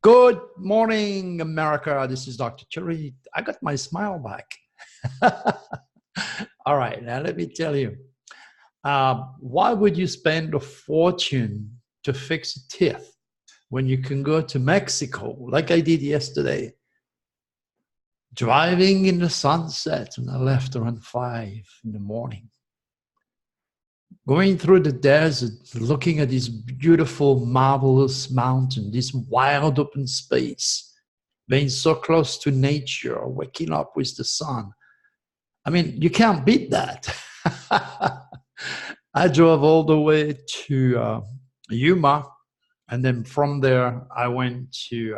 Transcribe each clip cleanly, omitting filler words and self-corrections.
Good morning, America. This is Dr. Turi. I got my smile back. All right, now let me tell you. Why would you spend a fortune to fix a teeth when you can go to Mexico, like I did yesterday, driving in the sunset, and I left around 5 in the morning, going through the desert, looking at this beautiful, marvelous mountain, this wild open space, being so close to nature, waking up with the sun. I mean, you can't beat that. I drove all the way to Yuma, and then from there, I went to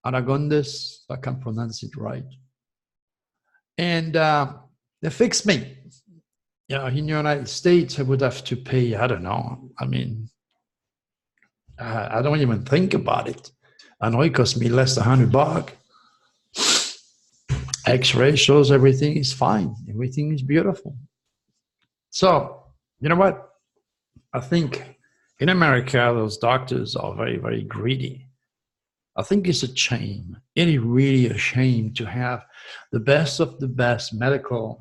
Aragondes, I can't pronounce it right. And they fixed me. You know, in the United States, I would have to pay, I don't know. I mean, I don't even think about it. I know it cost me less than $100. X-ray shows everything is fine. Everything is beautiful. So, you know what? I think in America, those doctors are very, very greedy. I think it's a shame. It is really a shame to have the best of the best medical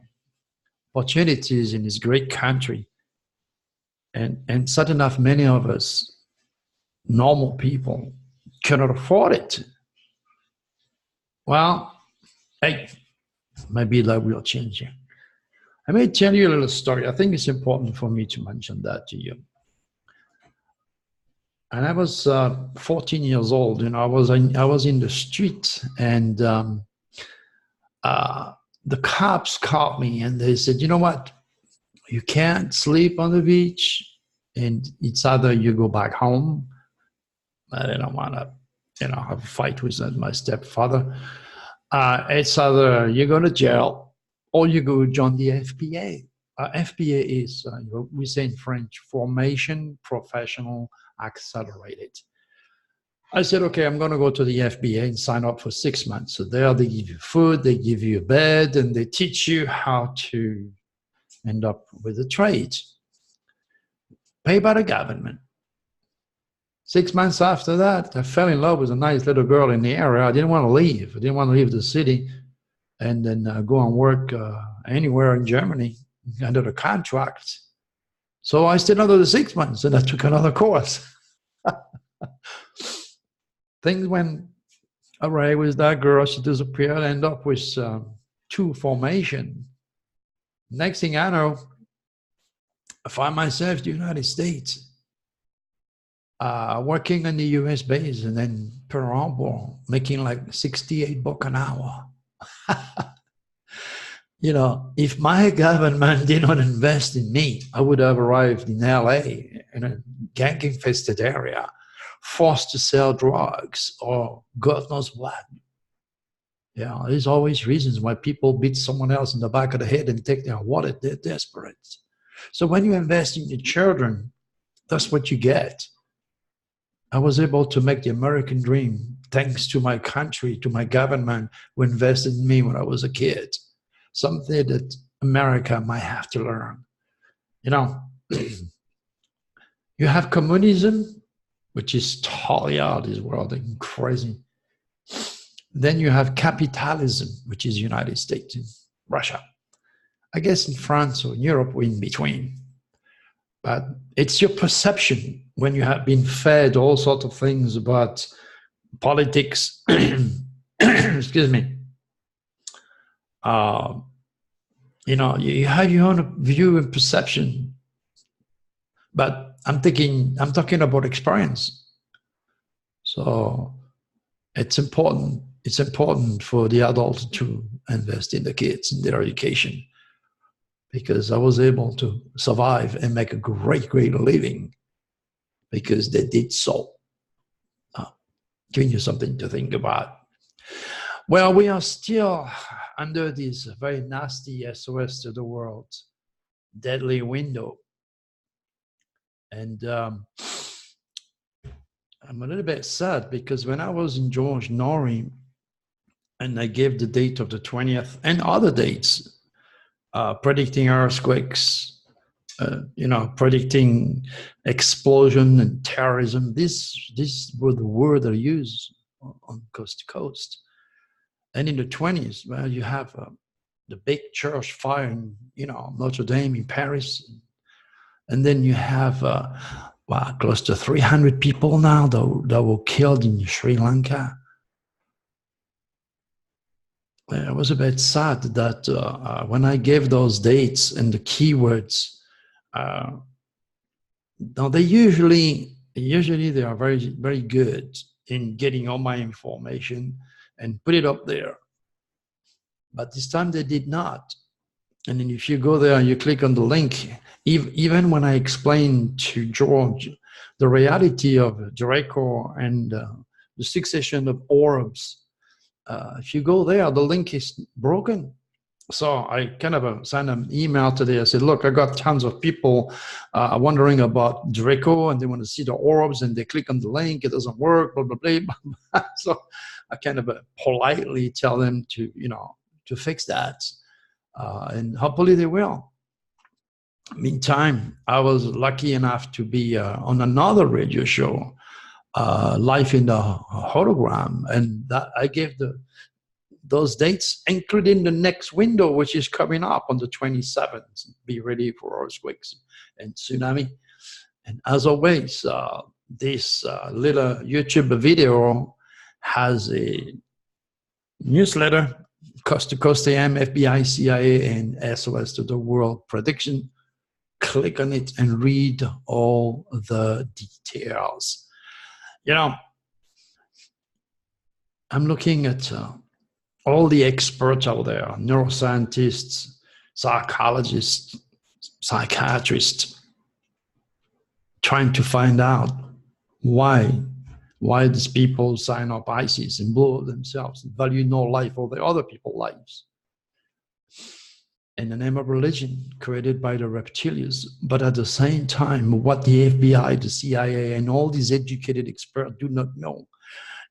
opportunities in this great country. And sad enough, many of us, normal people, cannot afford it. Well, hey, maybe that will change. I may tell you a little story. I think it's important for me to mention that to you. And I was 14 years old, and I was in the street, and the cops caught me, and they said, "You know what? You can't sleep on the beach, and it's either you go back home." I didn't want to, have a fight with my stepfather. It's either you go to jail or you go join the FPA. FPA is, we say in French, Formation Professional Accelerated. I said, okay, I'm going to go to the FBA and sign up for 6 months. So there they give you food, they give you a bed, and they teach you how to end up with a trade. Paid by the government. 6 months after that, I fell in love with a nice little girl in the area. I didn't want to leave. I didn't want to leave the city and then go and work anywhere in Germany under the contract. So I stayed another 6 months, and I took another course. Things went awry with that girl. She disappeared. I ended up with 2 formation. Next thing I know, I find myself in the United States, working on the US base, and then Pearl Harbor, making like $68 an hour. If my government did not invest in me, I would have arrived in LA in a gang-infested area, forced to sell drugs or God knows what. There's always reasons why people beat someone else in the back of the head and take their wallet. They're desperate. So when you invest in your children, that's what you get. I was able to make the American dream thanks to my country, to my government who invested in me when I was a kid. Something that America might have to learn. You have communism, which is totally out of this world and crazy. Then you have capitalism, which is United States and Russia. I guess in France or in Europe, we're in between. But it's your perception when you have been fed all sorts of things about politics. Excuse me. You have your own view and perception. But I'm talking about experience. So it's important. It's important for the adults to invest in the kids, in their education, because I was able to survive and make a great, great living because they did so. Giving you something to think about. Well, we are still under this very nasty SOS to the world, deadly window. And I'm a little bit sad because when I was in George Nori and I gave the date of the 20th and other dates, predicting earthquakes you know, predicting explosion and terrorism. These were the words they used on coast to coast. And in the 20s, well, you have the big church fire in, you know, Notre Dame in Paris. And then you have, well, close to 300 people now that were killed in Sri Lanka. It was a bit sad that when I gave those dates and the keywords, now they usually they are very good in getting all my information and put it up there. But this time they did not. And then if you go there and you click on the link, even when I explain to George the reality of Draco and the succession of orbs, if you go there, the link is broken. So I kind of sent an email today. I said, look, I got tons of people wondering about Draco and they want to see the orbs and they click on the link, it doesn't work, blah, blah, blah. So I kind of politely tell them to, you know, to fix that. And hopefully they will. Meantime, I was lucky enough to be on another radio show, Life in the Hologram, and that I gave those dates, including the next window, which is coming up on the 27th. Be ready for earthquakes and tsunami. And as always, this little YouTube video has a newsletter, Coast to Coast AM, FBI, CIA, and SOS to the World prediction. Click on it and read all the details. You know, I'm looking at all the experts out there, neuroscientists, psychologists, psychiatrists, trying to find out why these people sign up ISIS and blow up themselves and value no life over other people's lives in the name of religion created by the reptilians. But at the same time, what the FBI, the CIA, and all these educated experts do not know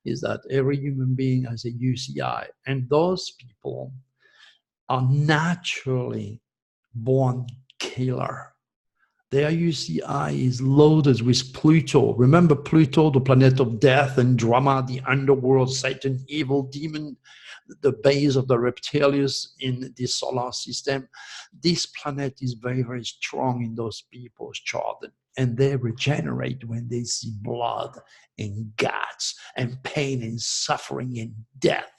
is that every human being has a UCI, and those people are naturally born killer. Their UCI is loaded with Pluto. Remember Pluto, the planet of death and drama, the underworld, Satan, evil, demon, the base of the reptilians in the solar system. This planet is very strong in those people's chart, and they regenerate when they see blood and guts and pain and suffering and death.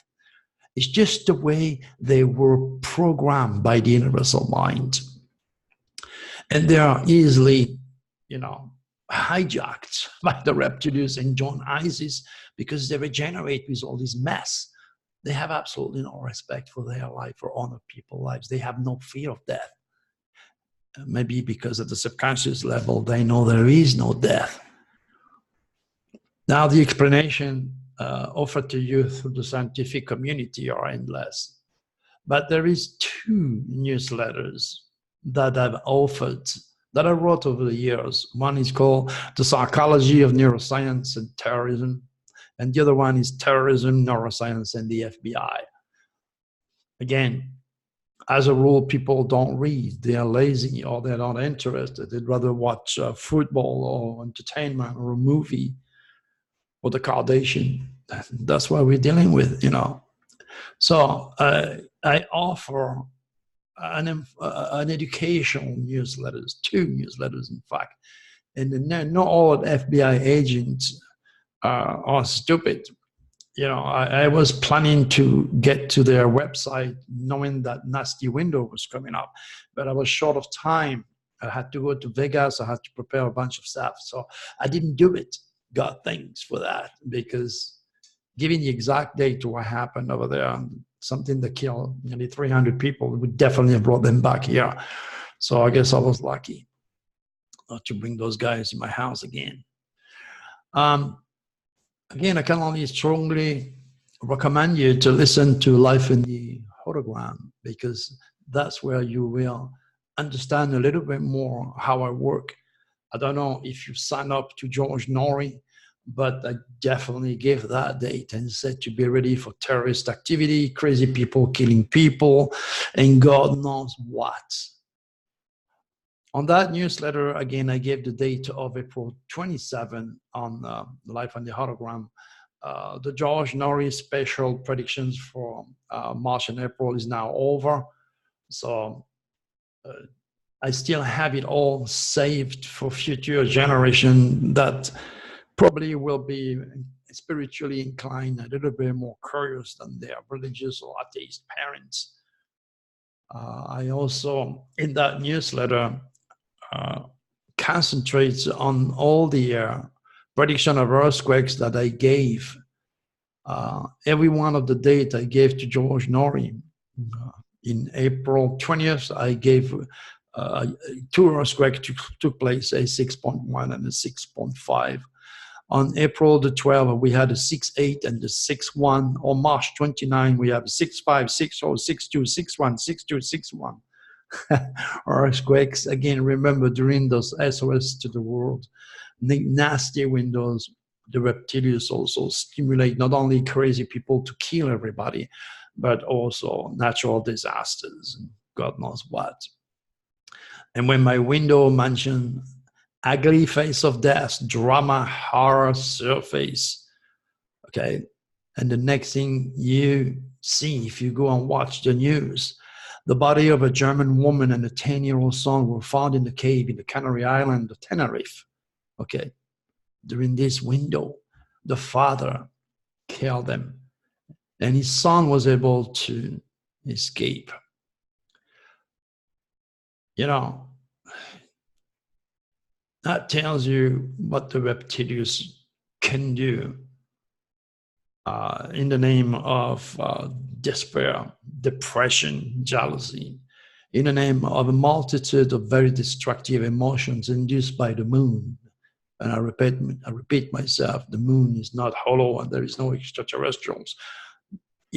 It's just the way they were programmed by the universal mind. And they are easily, you know, hijacked by the reptilians and join ISIS because they regenerate with all this mess. They have absolutely no respect for their life or honor people's lives. They have no fear of death. Maybe because at the subconscious level, they know there is no death. Now, the explanation offered to you through the scientific community are endless. But there is two newsletters that I've offered, that I wrote over the years. One is called The Psychology of Neuroscience and Terrorism, and the other one is Terrorism, Neuroscience, and the FBI. Again, as a rule, people don't read. They are lazy or they're not interested. They'd rather watch football or entertainment or a movie or the Kardashian. That's what we're dealing with, you know. So I offer an educational newsletters, two newsletters, in fact. And not all FBI agents are stupid. You know, I was planning to get to their website knowing that nasty window was coming up, but I was short of time. I had to go to Vegas. I had to prepare a bunch of stuff. So I didn't do it. God thanks for that, because giving the exact date to what happened over there, something that killed nearly 300 people, would definitely have brought them back here. So I guess I was lucky not to bring those guys in my house again. Again, I can only strongly recommend you to listen to Life in the Hologram, because that's where you will understand a little bit more how I work. I don't know if you sign up to George Norrie, but I definitely gave that date and said to be ready for terrorist activity, crazy people killing people, and God knows what. On that newsletter, again, I gave the date of April 27 on Life on the Hologram. The George Norris special predictions for March and April is now over. So I still have it all saved for future generation that probably will be spiritually inclined, a little bit more curious than their religious or atheist parents. I also, in that newsletter, concentrate on all the prediction of earthquakes that I gave. Every one of the dates I gave to George Norrie. In April 20th, I gave two earthquakes took place, a 6.1 and a 6.5. On April the 12th, we had a 6.8 and a 6.1. On March 29, we have a 6.5, 6.0, 6.2, 6.1, 6.2, 6.1. Earthquakes, again, remember during those SOS to the world, nasty windows, the reptilians also stimulate not only crazy people to kill everybody, but also natural disasters, and God knows what. And when my window mentioned ugly face of death, drama, horror, surface, okay, and the next thing you see, if you go and watch the news, the body of a German woman and a 10-year-old son were found in the cave in the Canary Island of Tenerife, okay. During this window, the father killed them, and his son was able to escape. You know, that tells you what the reptilians can do in the name of despair, depression, jealousy, in the name of a multitude of very destructive emotions induced by the moon. And I repeat myself, the moon is not hollow and there is no extraterrestrials.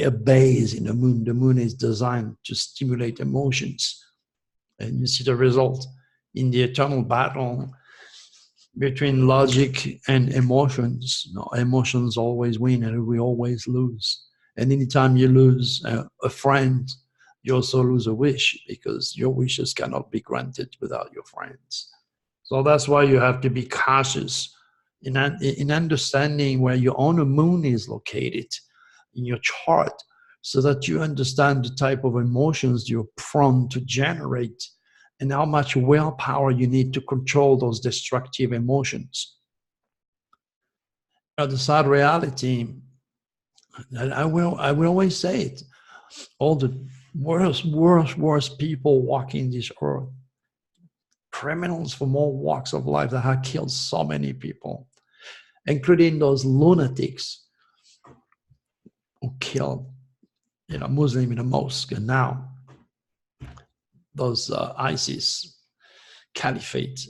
A base in the moon. The moon is designed to stimulate emotions. And you see the result in the eternal battle between logic and emotions. No, emotions always win and we always lose. And anytime you lose a friend, you also lose a wish, because your wishes cannot be granted without your friends. So that's why you have to be cautious in understanding where your own moon is located in your chart, so that you understand the type of emotions you're prone to generate and how much willpower you need to control those destructive emotions. Now, the sad reality, I will always say it, all the worst people walking this earth, criminals from all walks of life that have killed so many people, including those lunatics who killed, Muslim in a mosque, and now those ISIS caliphate.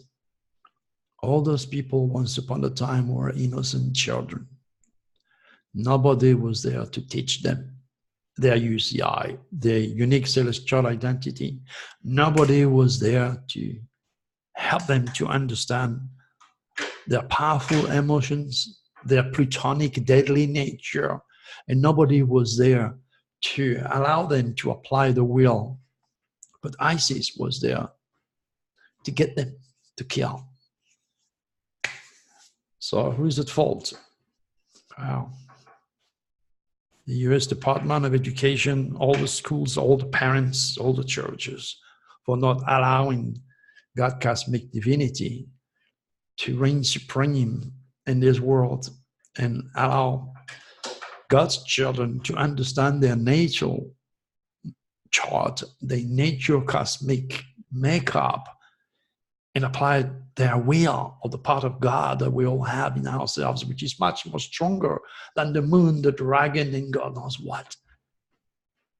All those people once upon a time were innocent children. Nobody was there to teach them their UCI, their unique celestial identity. Nobody was there to help them to understand their powerful emotions, their plutonic deadly nature, and nobody was there to allow them to apply the will. But ISIS was there to get them to kill. So who is at fault? Well, the US Department of Education, all the schools, all the parents, all the churches, for not allowing God cosmic divinity to reign supreme in this world and allow God's children to understand their nature chart, their nature cosmic makeup, and apply their will, or the part of God that we all have in ourselves, which is much more stronger than the moon, the dragon, and God knows what.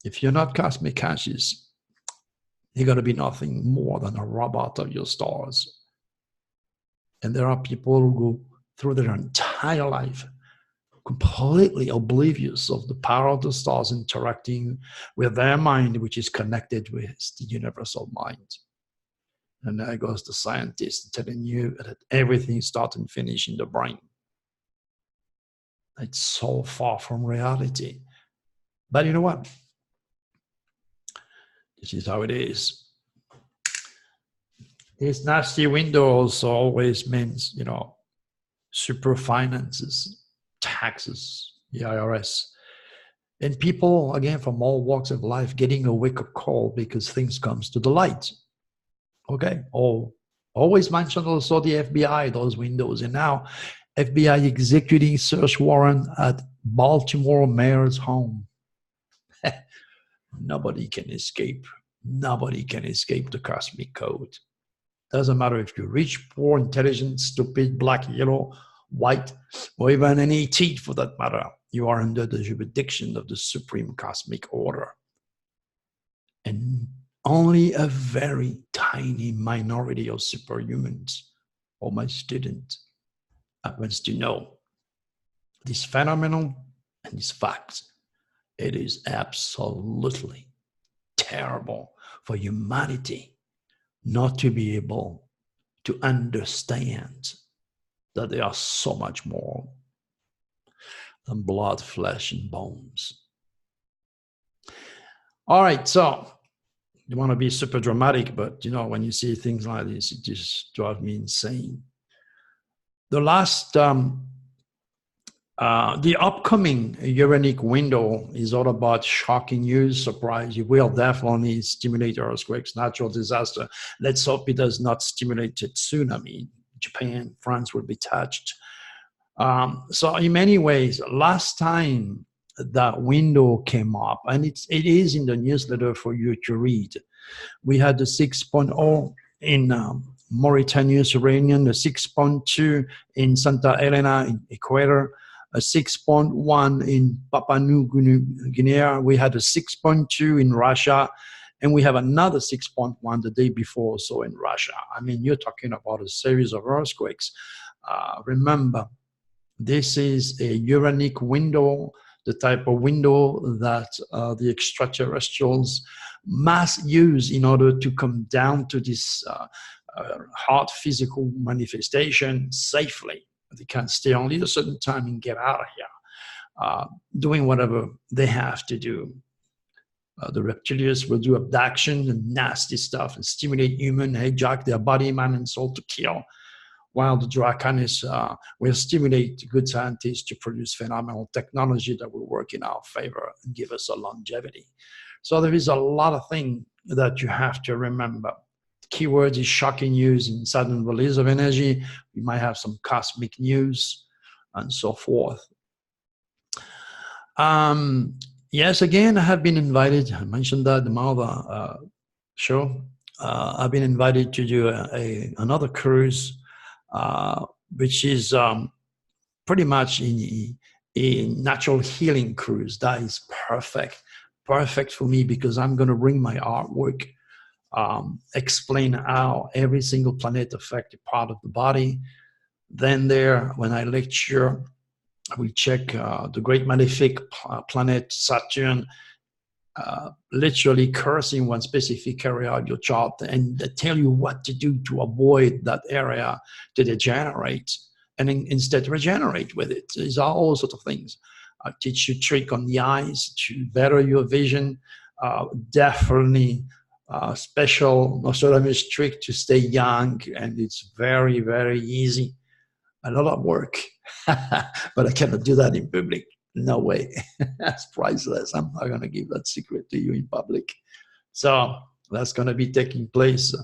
If you're not cosmic conscious, you're going to be nothing more than a robot of your stars. And there are people who go through their entire life completely oblivious of the power of the stars interacting with their mind, which is connected with the universal mind. And there goes the scientist telling you that everything starts and finishes in the brain. It's so far from reality. But you know what? This is how it is. This nasty window also always means, you know, super finances, taxes, the IRS. And people, again, from all walks of life getting a wake-up call because things comes to the light. Okay? Oh, always mention also the FBI, those windows. And now FBI executing search warrant at Baltimore mayor's home. Nobody can escape. Nobody can escape the cosmic code. Doesn't matter if you're rich, poor, intelligent, stupid, black, yellow, white, or even any teeth for that matter. You are under the jurisdiction of the supreme cosmic order. And only a very tiny minority of superhumans, or my student, happens to know this phenomenon and this fact. It is absolutely terrible for humanity not to be able to understand that they are so much more than blood, flesh, and bones. All right, so you want to be super dramatic, but you know, when you see things like this, it just drives me insane. The last, the upcoming Uranic window is all about shocking news, surprise. You will definitely stimulate earthquakes, natural disaster. Let's hope it does not stimulate a tsunami. Japan, France will be touched. So in many ways, last time that window came up, and it is in the newsletter for you to read, we had the 6.0 in Mauritania, Iranian, the 6.2 in Santa Helena in Ecuador, a 6.1 in Papua New Guinea. We had a 6.2 in Russia, and we have another 6.1 the day before, so in Russia. I mean, you're talking about a series of earthquakes. Remember, this is a Uranic window, the type of window that the extraterrestrials must use in order to come down to this hard physical manifestation safely. They can't stay only a certain time and get out of here, doing whatever they have to do. The reptilians will do abduction and nasty stuff and stimulate human, hijack their body, mind, and soul to kill, while the Draconis will stimulate good scientists to produce phenomenal technology that will work in our favor and give us a longevity. So there is a lot of things that you have to remember. Keyword is shocking news and sudden release of energy. We might have some cosmic news and so forth. Yes, again, I have been invited. I mentioned that the Malva show. I've been invited to do another cruise, which is pretty much a natural healing cruise. That is perfect for me because I'm going to bring my artwork, explain how every single planet affects a part of the body. Then there, when I lecture, we check the great malefic planet Saturn, literally cursing one specific area of your chart and tell you what to do to avoid that area to degenerate and instead regenerate with it. These are all sorts of things. I teach you trick on the eyes to better your vision. Definitely special Nostradamus trick to stay young, and it's very, very easy. A lot of work, but I cannot do that in public. No way. That's priceless. I'm not going to give that secret to you in public. So that's going to be taking place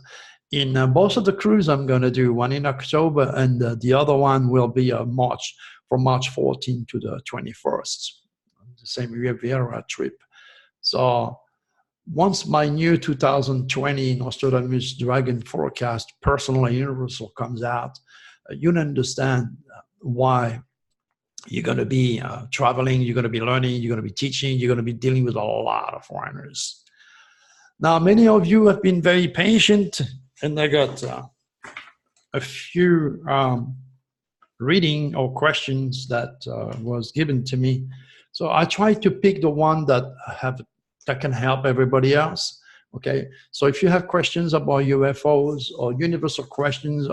in both of the cruise. I'm going to do one in October, and the other one will be from March 14 to the 21st, the same Riviera trip. So once my new 2020 Nostradamus Dragon Forecast Personal and Universal comes out, you'll understand why you're going to be traveling, you're going to be learning, you're going to be teaching, you're going to be dealing with a lot of foreigners. Now, many of you have been very patient, and I got a few reading or questions that was given to me. So I tried to pick the one that can help everybody else. Okay, so if you have questions about UFOs or universal questions,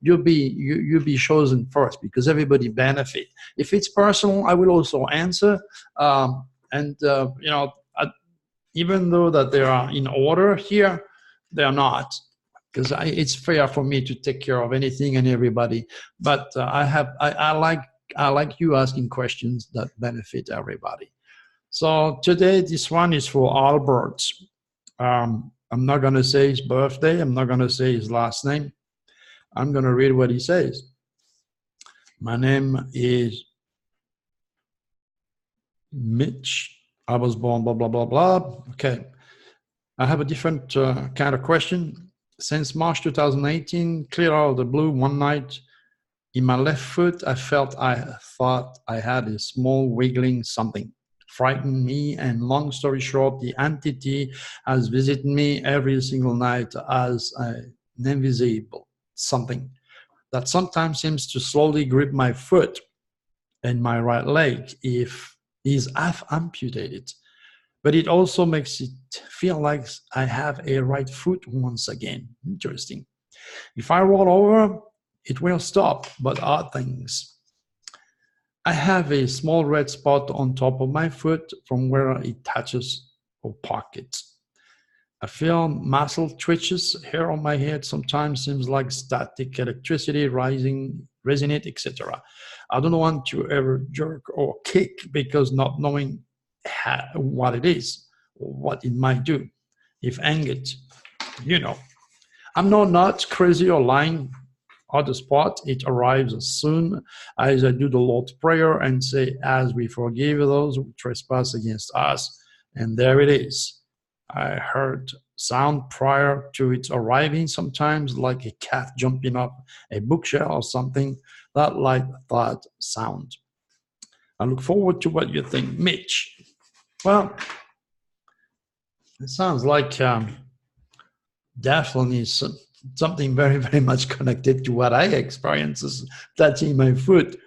you'll be chosen first because everybody benefit. If it's personal, I will also answer. You know, even though that they are in order here, they are not. because it's fair for me to take care of anything and everybody. But I like you asking questions that benefit everybody. So today, this one is for Albert. I'm not going to say his birthday. I'm not going to say his last name. I'm going to read what he says. My name is Mitch. I was born blah, blah, blah, blah. Okay. I have a different kind of question. Since March 2018, clear out of the blue, one night in my left foot, I thought I had a small wiggling something. Frightened me, and long story short, the entity has visited me every single night as an invisible something that sometimes seems to slowly grip my foot and my right leg if is half amputated. But it also makes it feel like I have a right foot once again. Interesting. If I roll over, it will stop, but odd things. I have a small red spot on top of my foot from where it touches or pockets. I feel muscle twitches. Hair on my head sometimes seems like static electricity rising, resonate, etc. I don't want to ever jerk or kick because not knowing what it is or what it might do. If angered, you know. I'm not crazy or lying. On the spot, it arrives as soon as I do the Lord's Prayer and say, as we forgive those who trespass against us. And there it is. I heard sound prior to its arriving, sometimes like a cat jumping up a bookshelf or something, that light thud sound. I look forward to what you think. Mitch. Well, it sounds like definitely something very, very much connected to what I experience is touching my foot.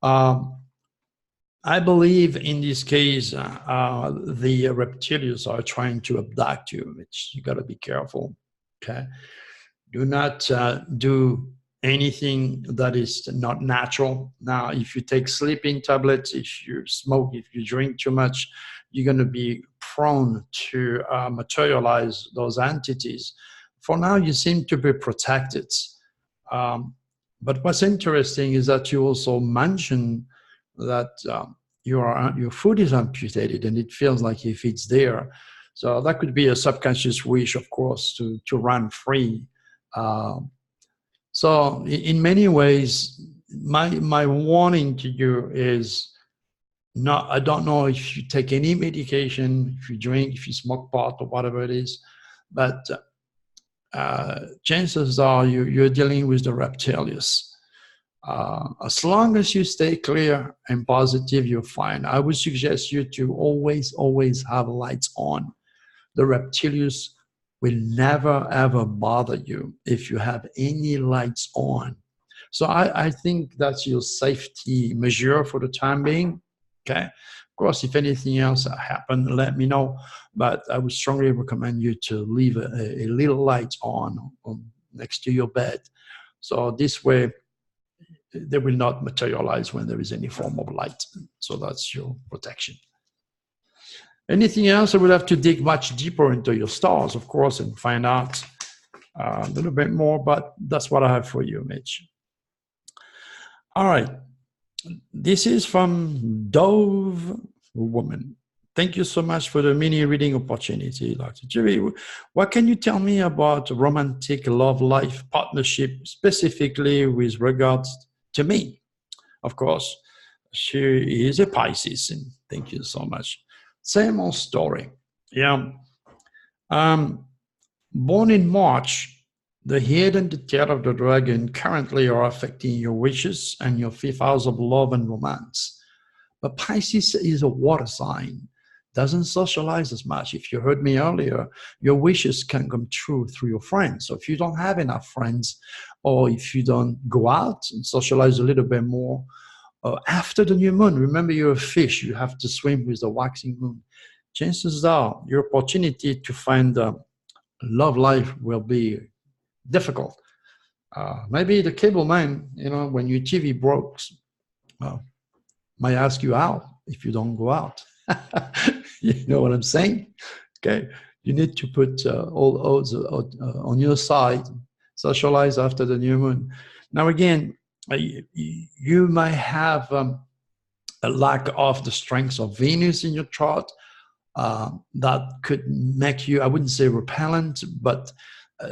I believe in this case, the reptilians are trying to abduct you, which you got to be careful. Okay, do not do anything that is not natural. Now, if you take sleeping tablets, if you smoke, if you drink too much, you're going to be prone to materialize those entities. For now, you seem to be protected. But what's interesting is that you also mentioned that your foot is amputated and it feels like if it's there. So that could be a subconscious wish, of course, to run free. So in many ways, my warning to you is, no, I don't know if you take any medication, if you drink, if you smoke pot or whatever it is, but chances are you're dealing with the reptilians. As long as you stay clear and positive, you're fine. I would suggest you to always have lights on. The reptilians will never, ever bother you if you have any lights on. So I think that's your safety measure for the time being. Okay. Of course, if anything else happens, let me know. But I would strongly recommend you to leave a little light on next to your bed. So this way, they will not materialize when there is any form of light. So that's your protection. Anything else, I will have to dig much deeper into your stars, of course, and find out a little bit more. But that's what I have for you, Mitch. All right. This is from Dove Woman. Thank you so much for the mini reading opportunity, Dr. Turi. What can you tell me about romantic love life partnership, specifically with regards to me? Of course, she is a Pisces, and thank you so much. Same old story. Yeah. Born in March, the head and the tail of the dragon currently are affecting your wishes and your fifth house of love and romance. But Pisces is a water sign, doesn't socialize as much. If you heard me earlier, your wishes can come true through your friends. So if you don't have enough friends, or if you don't go out and socialize a little bit more, after the new moon, remember you're a fish, you have to swim with the waxing moon. Chances are your opportunity to find love life will be difficult. Maybe the cable man, when your TV breaks, might ask you out if you don't go out. You know what I'm saying? Okay. You need to put all odds on your side. Socialize after the new moon. Now again, you might have a lack of the strength of Venus in your chart. That could make you, I wouldn't say repellent, but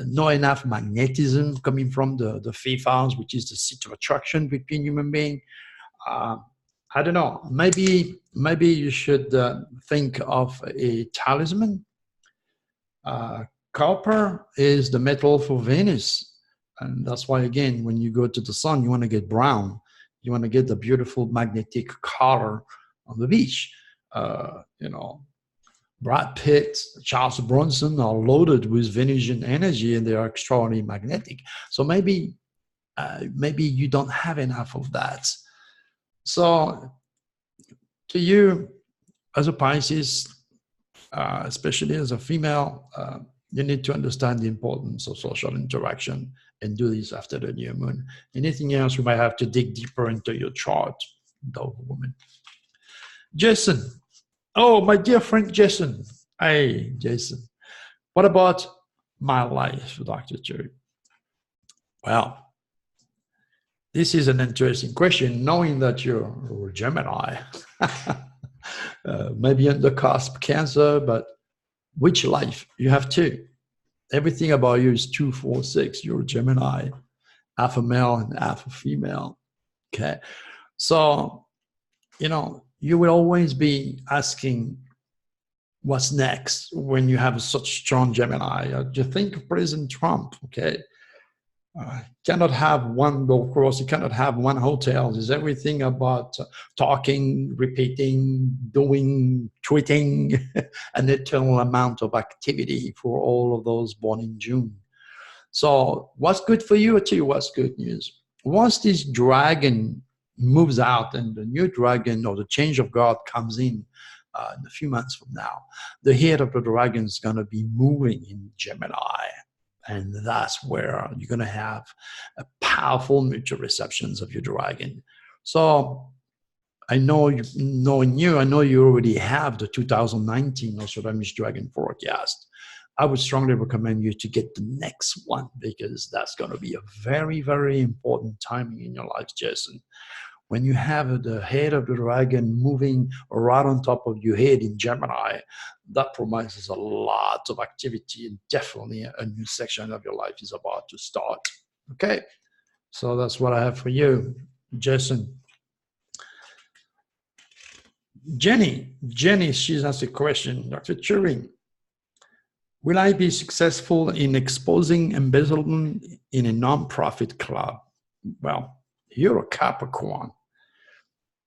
not enough magnetism coming from the fifth house, which is the seat of attraction between human beings. I don't know. Maybe you should think of a talisman. Copper is the metal for Venus, and that's why again, when you go to the sun, you want to get brown. You want to get the beautiful magnetic color on the beach. You know, Brad Pitt, Charles Bronson are loaded with Venusian energy, and they are extraordinarily magnetic. So maybe you don't have enough of that. So to you, as a Pisces, especially as a female, you need to understand the importance of social interaction and do this after the new moon. Anything else, you might have to dig deeper into your chart, though, woman. Jason. Oh, my dear friend Jason. Hey, Jason. What about my life, Dr. Turi? Well, this is an interesting question, knowing that you're a Gemini. Maybe on the cusp Cancer, but which life? You have two. Everything about you is 2, 4, 6. You're a Gemini, half a male and half a female. Okay. So, you know, you will always be asking what's next when you have such strong Gemini. You think of President Trump, okay? Cannot have one golf course, you cannot have one hotel. There's everything about talking, repeating, doing, tweeting, an eternal amount of activity for all of those born in June. So what's good for you? I'll tell you what's good news. Once this dragon moves out and the new dragon or the change of God comes in a few months from now, the head of the dragon is going to be moving in Gemini. And that's where you're going to have a powerful mutual receptions of your dragon. So I know knowing you, I know you already have the 2019 Nostradamus Dragon forecast. I would strongly recommend you to get the next one, because that's going to be a very, very important timing in your life, Jason. When you have the head of the dragon moving right on top of your head in Gemini, that promises a lot of activity, and definitely a new section of your life is about to start. Okay, so that's what I have for you, Jason. Jenny, she's asked a question. Dr. Turi, will I be successful in exposing embezzlement in a non-profit club? Well, you're a Capricorn.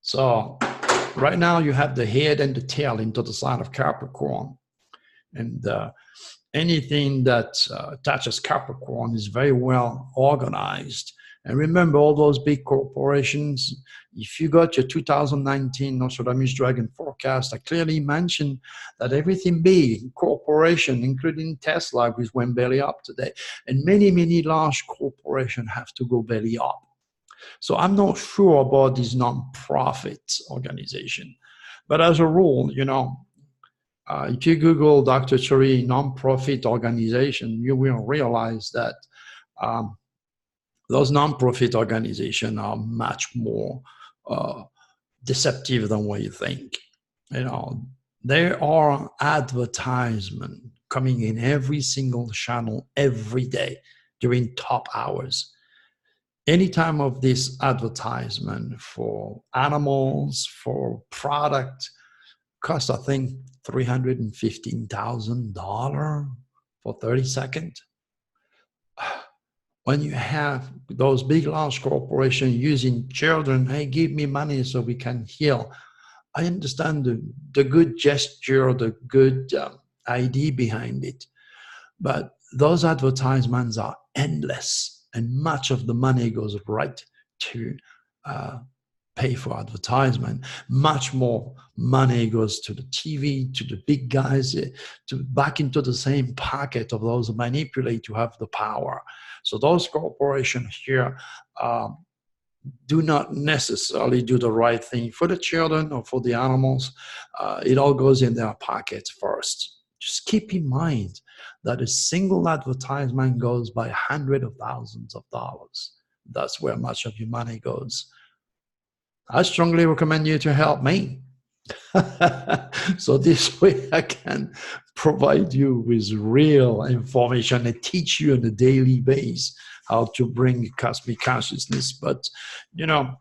So right now you have the head and the tail into the sign of Capricorn. And anything that touches Capricorn is very well organized. And remember, all those big corporations, if you got your 2019 Nostradamus Dragon forecast, I clearly mentioned that everything big, corporation, including Tesla, which went belly up today, and many, many large corporations have to go belly up. So I'm not sure about this non-profit organization. But as a rule, you know, if you Google Dr. Turi non-profit organization, you will realize that those non-profit organizations are much more deceptive than what you think. You know, there are advertisements coming in every single channel every day during top hours. Any time of this advertisement for animals, for product, cost, I think, $315,000 for 30 seconds. When you have those big, large corporations using children, hey, give me money so we can heal. I understand the good gesture, the good idea behind it. But those advertisements are endless. And much of the money goes right to pay for advertisement. Much more money goes to the TV, to the big guys, back into the same pocket of those who manipulate to have the power. So those corporations here do not necessarily do the right thing for the children or for the animals. It all goes in their pockets first. Just keep in mind that a single advertisement goes by hundreds of thousands of dollars. That's where much of your money goes. I strongly recommend you to help me. So this way I can provide you with real information and teach you on a daily basis how to bring cosmic consciousness. But, you know,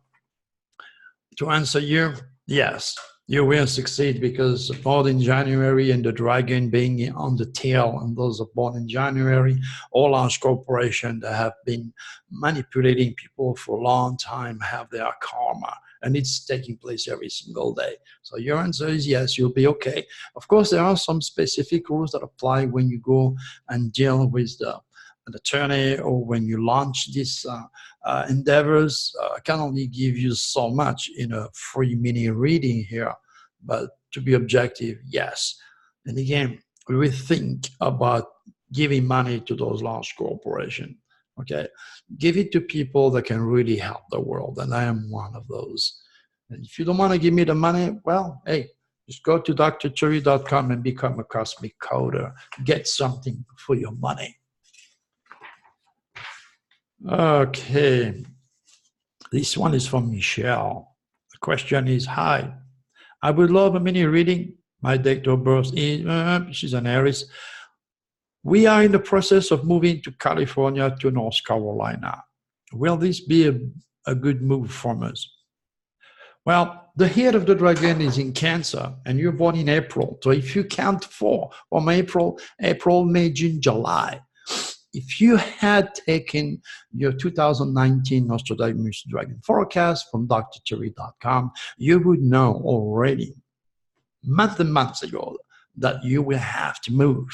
to answer you, yes, you will succeed, because born in January and the dragon being on the tail, and those are born in January, all large corporations that have been manipulating people for a long time have their karma, and it's taking place every single day. So your answer is yes, you'll be okay. Of course, there are some specific rules that apply when you go and deal with an attorney, or when you launch these endeavors. I can only give you so much in a free mini reading here, but to be objective, yes. And again, we think about giving money to those large corporations. Okay, give it to people that can really help the world, and I am one of those. And if you don't want to give me the money, well, hey, just go to dr.turi.com and become a cosmic coder. Get something for your money. Okay, this one is from Michelle. The question is, hi, I would love a mini reading. My date of birth is, she's an Aries. We are in the process of moving to California to North Carolina. Will this be a good move for us? Well, the head of the dragon is in Cancer, and you're born in April. So if you count from April, May, June, July, if you had taken your 2019 Nostradamus Dragon forecast from dr.turi.com, you would know already months and months ago that you will have to move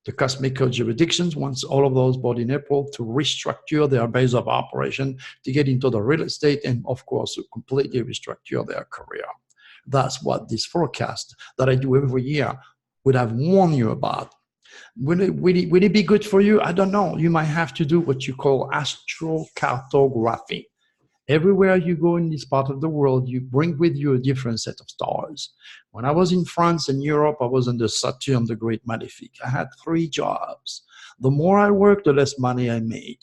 the cosmic code jurisdictions, once all of those born in April, to restructure their base of operation, to get into the real estate, and of course, to completely restructure their career. That's what this forecast that I do every year would have warned you about. Will it be good for you? I don't know. You might have to do what you call astrocartography. Everywhere you go in this part of the world, you bring with you a different set of stars. When I was in France and Europe, I was under Saturn, the Great Malefic. I had 3 jobs. The more I worked, the less money I made.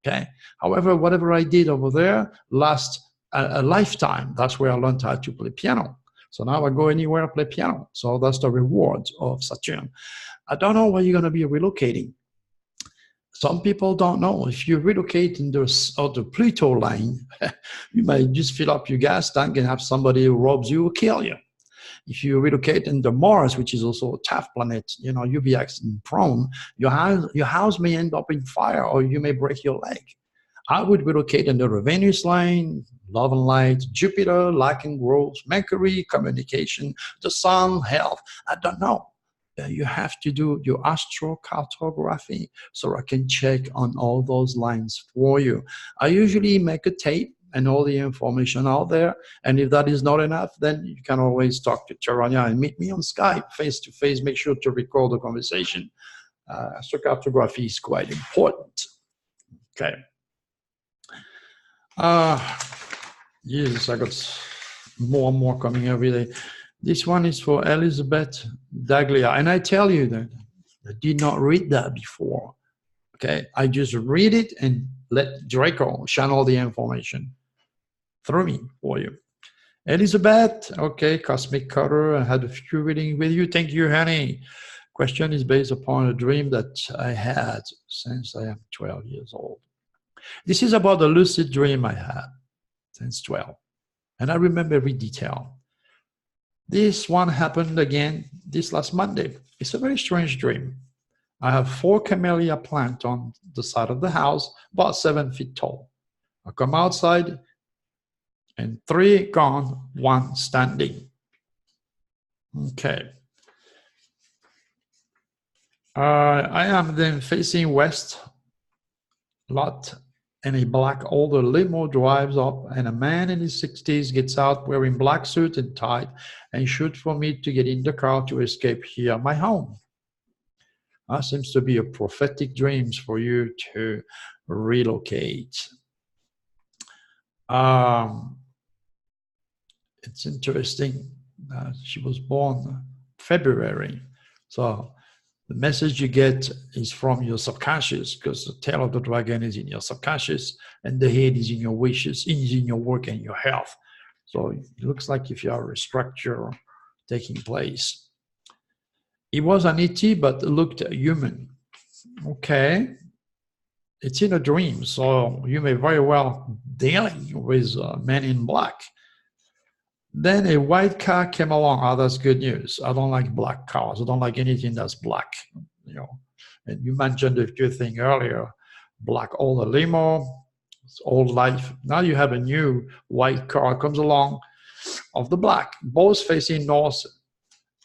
Okay. However, whatever I did over there last a lifetime. That's where I learned how to play piano. So now I go anywhere, I play piano. So that's the reward of Saturn. I don't know where you're going to be relocating. Some people don't know. If you relocate in the Pluto line, you might just fill up your gas tank and have somebody who robs you or kill you. If you relocate in the Mars, which is also a tough planet, you know, you'll be accident prone. Your house may end up in fire, or you may break your leg. I would relocate under the Venus line, love and light, Jupiter, light and growth, Mercury, communication, the sun, health. I don't know. You have to do your astrocartography so I can check on all those lines for you. I usually make a tape and all the information out there. And if that is not enough, then you can always talk to Charanya and meet me on Skype face-to-face. Make sure to record the conversation. Astrocartography is quite important. Okay. Jesus, I got more and more coming every day. This one is for Elizabeth Daglia. And I tell you that I did not read that before. Okay, I just read it and let Draco channel the information through me for you. Elizabeth, okay, Cosmic Cutter, I had a few readings with you. Thank you, honey. Question is based upon a dream that I had since I am 12 years old. This is about a lucid dream I had since 12. And I remember every detail. This one happened again this last Monday. It's a very strange dream. I have 4 camellia plants on the side of the house, about 7 feet tall. I come outside and 3 gone, 1 standing. Okay. I am then facing west a lot, and a black older limo drives up, and a man in his 60s gets out wearing black suit and tie and shoots for me to get in the car to escape here, my home. That seems to be a prophetic dreams for you to relocate. It's interesting. She was born February. So the message you get is from your subconscious, because the tail of the dragon is in your subconscious and the head is in your wishes, is in your work and your health. So it looks like if you have a restructure taking place. It was an ET, but looked human. Okay. It's in a dream, so you may very well dealing with men in black. Then a white car came along. Oh, that's good news. I don't like black cars. I don't like anything that's black. You know, and you mentioned a few things earlier. Black old limo, it's old life. Now you have a new white car comes along of the black, both facing north,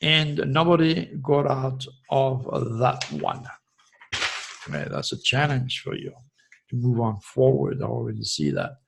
and nobody got out of that one. Okay, that's a challenge for you to move on forward. I already see that.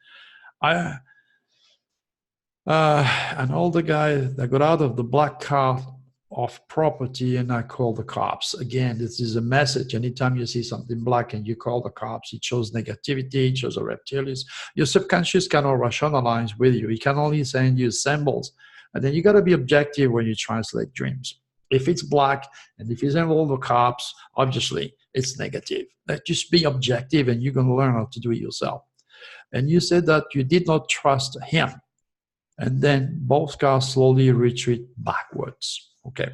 An older guy that got out of the black car of property, and I called the cops. Again, this is a message. Anytime you see something black and you call the cops, it shows negativity, it shows a reptilians. Your subconscious cannot rationalize with you. It can only send you symbols. And then you got to be objective when you translate dreams. If it's black and if it's involved the cops, obviously it's negative. Just be objective and you're going to learn how to do it yourself. And you said that you did not trust him. And then both cars slowly retreat backwards. Okay.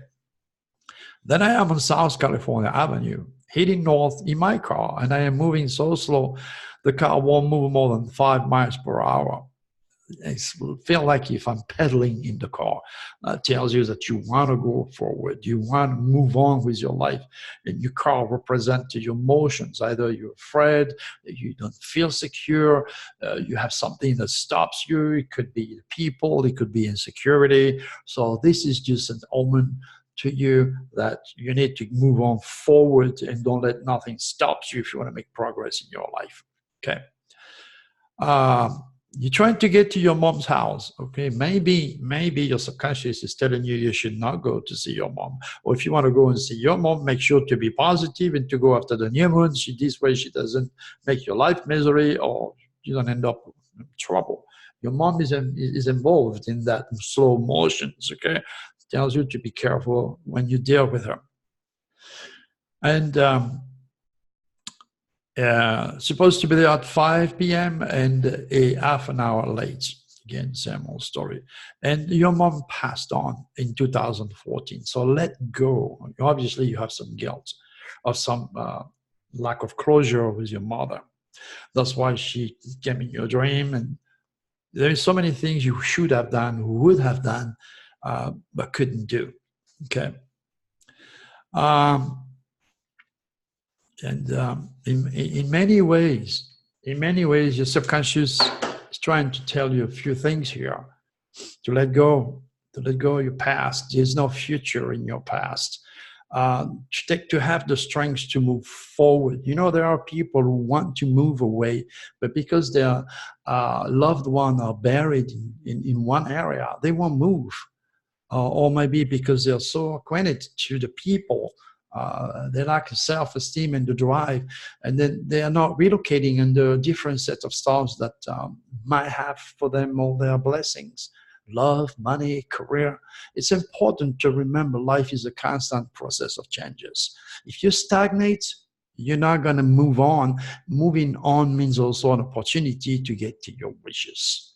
Then I am on South California Avenue, heading north in my car, and I am moving so slow, the car won't move more than 5 miles per hour. I feel like if I'm pedaling in the car. That tells you that you want to go forward, you want to move on with your life, and your car represents your emotions. Either you're afraid, you don't feel secure, you have something that stops you. It could be people, it could be insecurity. So this is just an omen to you that you need to move on forward and don't let nothing stop you if you want to make progress in your life. Okay. You're trying to get to your mom's house, okay? Maybe your subconscious is telling you you should not go to see your mom. Or if you want to go and see your mom, make sure to be positive and to go after the new moon. This way she doesn't make your life misery or you don't end up in trouble. Your mom is involved in that slow motions, okay? It tells you to be careful when you deal with her. And supposed to be there at 5 p.m. and a half an hour late. Again, same old story. And your mom passed on in 2014. So let go. Obviously, you have some guilt or some lack of closure with your mother. That's why she came in your dream. And there is so many things you should have done, would have done, but couldn't do. Okay. And in many ways, your subconscious is trying to tell you a few things here. To let go of your past. There's no future in your past. To have the strength to move forward. You know, there are people who want to move away, but because their loved one are buried in one area, they won't move. Or maybe because they're so acquainted to the people, they lack self-esteem and the drive, and then they are not relocating under a different set of stars that might have for them all their blessings. Love, money, career. It's important to remember life is a constant process of changes. If you stagnate, you're not going to move on. Moving on means also an opportunity to get to your wishes.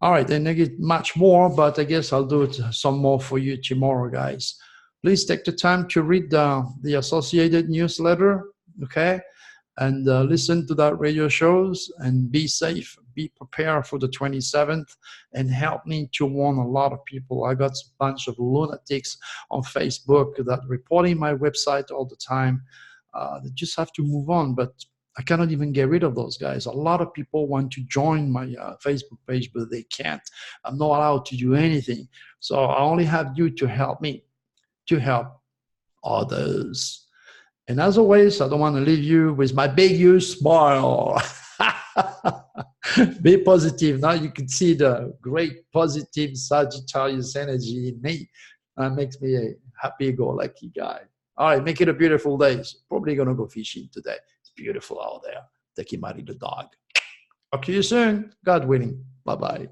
All right, and I get much more, but I guess I'll do it some more for you tomorrow, guys. Please take the time to read the associated newsletter, okay? And listen to that radio shows and be safe. Be prepared for the 27th and help me to warn a lot of people. I got a bunch of lunatics on Facebook that reporting my website all the time. They just have to move on, but I cannot even get rid of those guys. A lot of people want to join my Facebook page, but they can't. I'm not allowed to do anything. So I only have you to help me, to help others. And as always, I don't want to leave you with my big, huge smile. Be positive. Now you can see the great positive Sagittarius energy in me. That makes me a happy-go-lucky guy. All right, make it a beautiful day. Probably going to go fishing today. It's beautiful out there. Take him out of the dog. Talk to you soon. God willing. Bye-bye.